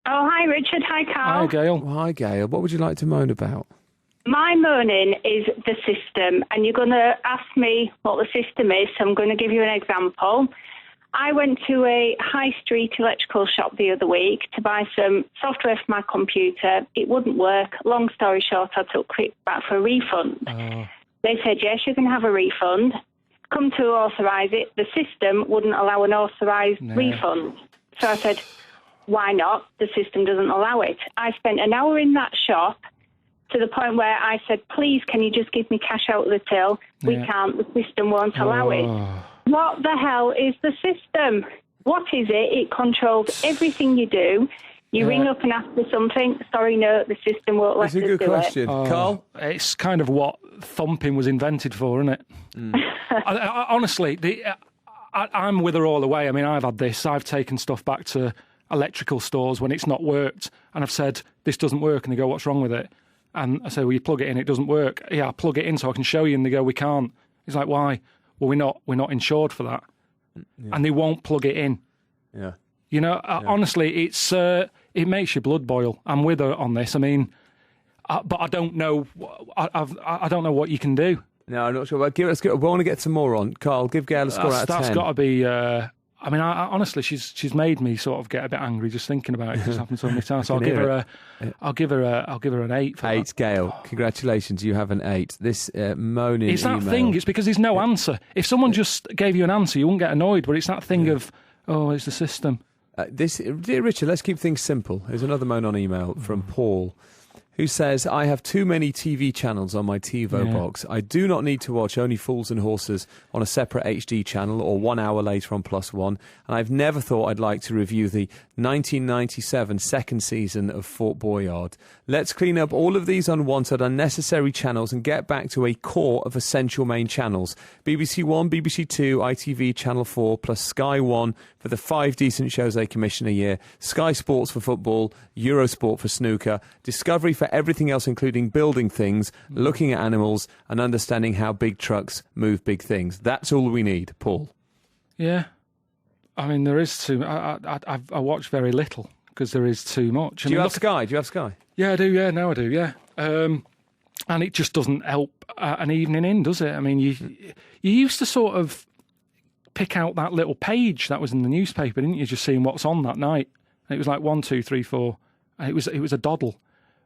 Oh, hi, Richard. Hi, Carl. Hi, Gail. Well, hi, Gail. What would you like to moan about? My moaning is the system, and you're going to ask me what the system is, so I'm going to give you an example. I went to a high street electrical shop the other week to buy some software for my computer. It wouldn't work. Long story short, I took it back for a refund. They said, yes, you can have a refund. Come to authorise it. The system wouldn't allow an authorised refund. So I said, why not? The system doesn't allow it. I spent an hour in that shop to the point where I said, please, can you just give me cash out of the till? We can't. The system won't allow it. What the hell is the system? What is it? It controls everything you do. You ring up and ask for something. Sorry, no, the system won't let us do it. That's a good question. Carl? It's kind of what thumping was invented for, isn't it? I, honestly, I'm with her all the way. I mean, I've had this. I've taken stuff back to electrical stores when it's not worked, and I've said, this doesn't work, and they go, what's wrong with it? And I say, well, you plug it in, it doesn't work. Yeah, I plug it in so I can show you, and they go, we can't. He's like, why? Well, we're not insured for that. And they won't plug it in. Yeah. You know, honestly, it makes your blood boil. I'm with her on this. I mean, but I don't know. I don't know what you can do. No, I'm not sure. But we want to get some more on. Carl, give Gail a score out of 10. That's got to be. I mean, honestly, she's made me sort of get a bit angry just thinking about it. It's happened so many times. So I'll give her an 8 for 8, that. Gail. Congratulations, you have an 8. This moaning It's that email. thing. It's because there's no answer. If someone just gave you an answer, you wouldn't get annoyed. But it's that thing of, it's the system. Dear Richard, let's keep things simple. Here's another moan on email from Paul, who says, I have too many TV channels on my TiVo box. I do not need to watch Only Fools and Horses on a separate HD channel or 1 hour later on Plus One. And I've never thought I'd like to review the 1997 second season of Fort Boyard. Let's clean up all of these unwanted, unnecessary channels and get back to a core of essential main channels. BBC One, BBC Two, ITV, Channel 4, plus Sky One for the 5 decent shows they commission a year, Sky Sports for football, Eurosport for snooker, Discovery for everything else, including building things, looking at animals, and understanding how big trucks move big things. That's all we need, Paul. Yeah. I mean, there is too. I watch very little because there is too much. Do you have Sky? Yeah, I do. Yeah, now I do. Yeah, and it just doesn't help an evening in, does it? I mean, you used to sort of pick out that little page that was in the newspaper, didn't you? Just seeing what's on that night. And it was like 1, 2, 3, 4. And it was a doddle.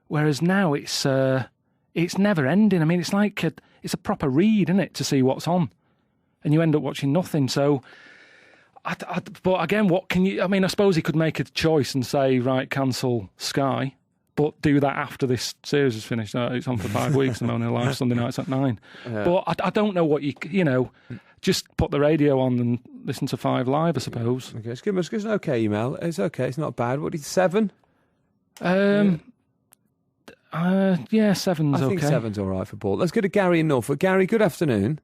Whereas now it's never ending. I mean, it's like it's a proper read, isn't it, to see what's on, and you end up watching nothing. So. But again, what can you... I mean, I suppose he could make a choice and say, right, cancel Sky, but do that after this series is finished. It's on for 5 weeks, and Moaning of Life, Sunday nights at 9. But I don't know what you know, just put the radio on and listen to 5 Live, I suppose. Okay, it's an okay email. It's okay, it's not bad. What do you... 7? Yeah, 7's okay. I think 7's all right for Paul. Let's go to Gary in Norfolk. Gary, good afternoon.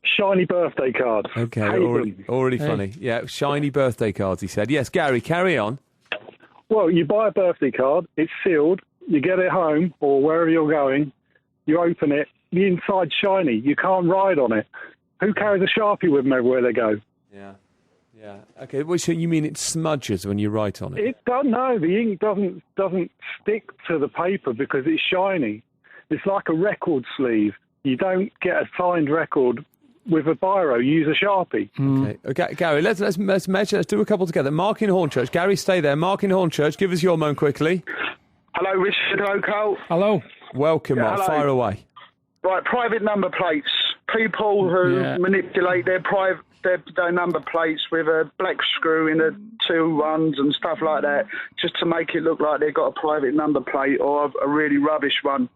Shiny birthday card. Okay, already funny. Yeah, shiny birthday cards, he said. Yes, Gary, carry on. Well, you buy a birthday card, it's sealed, you get it home or wherever you're going, you open it, the inside's shiny, you can't write on it. Who carries a Sharpie with them everywhere they go? Yeah. Okay, well, so you mean it smudges when you write on it? No, the ink doesn't stick to the paper because it's shiny. It's like a record sleeve. You don't get a signed record with a biro, use a Sharpie. Okay, Gary, let's measure. Let's do a couple together. Mark in Hornchurch. Gary, stay there. Mark in Hornchurch, give us your moan quickly. Hello, Richard. Hello, Carl. Hello. Welcome, Mark. Hello. Fire away. Right, private number plates. People who manipulate their number plates with a black screw in the 2 ones and stuff like that, just to make it look like they've got a private number plate or a really rubbish one.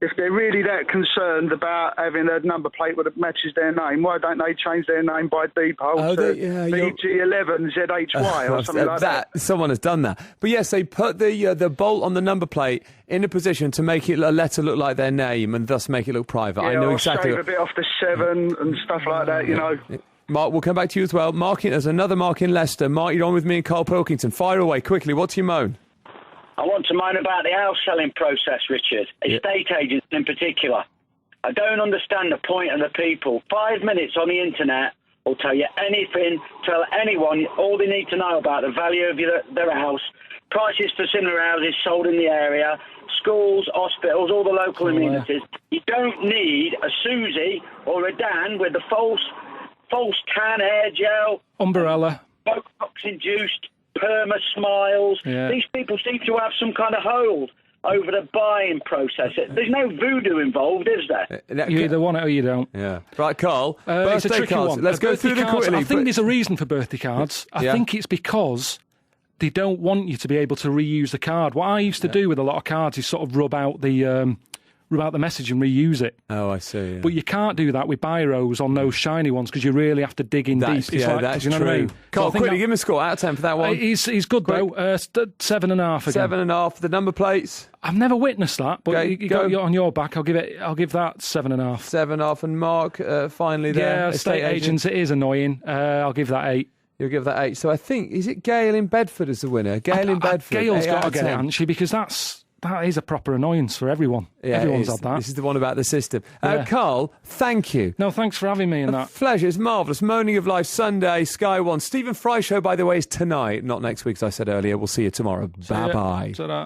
If they're really that concerned about having a number plate that matches their name, why don't they change their name by default to BG11ZHY or something like that? Someone has done that. But yes, they put the bolt on the number plate in a position to make it a letter look like their name and thus make it look private. I know exactly. Shave a bit off the 7 and stuff like that, you know. Mark, we'll come back to you as well. There's another Mark in Leicester. Mark, you're on with me and Karl Pilkington. Fire away quickly. What's your moan? I want to moan about the house selling process, Richard. Estate agents in particular. I don't understand the point of the people. 5 minutes on the internet will tell you anything, tell anyone all they need to know about the value of their house. prices for similar houses sold in the area, schools, hospitals, all the local amenities. You don't need a Susie or a Dan with a false tan hair gel, umbrella, Botox-induced perma smiles. Yeah. These people seem to have some kind of hold over the buying process. There's no voodoo involved, is there? You either want it or you don't. Yeah. Right, Carl. It's a birthday tricky cards. one. Let's go through them quickly. I think there's a reason for birthday cards. I think it's because they don't want you to be able to reuse the card. What I used to do with a lot of cards is sort of rub out the message and reuse it. Oh, I see. Yeah. But you can't do that with biros on those shiny ones because you really have to dig in deep. That's you know true. What I mean? Carl, quickly, give him a score out of 10 for that one. He's good, though. 7.5 again. 7.5. The number plates? I've never witnessed that, but you got on your back. I'll give that 7.5. 7.5. And Mark, finally there. Yeah, estate agents, it is annoying. I'll give that 8. You'll give that 8. So I think, is it Gail in Bedford as the winner? Gail in Bedford. Gail's got to get it, hasn't she? Because that is a proper annoyance for everyone. Yeah, everyone's had that. This is the one about the system. Yeah. Carl, thank you. No, thanks for having me in that. Pleasure. It's marvellous. Moaning of Life, Sunday, Sky One. Stephen Fry Show, by the way, is tonight, not next week, as I said earlier. We'll see you tomorrow. Bye-bye. Ta-da.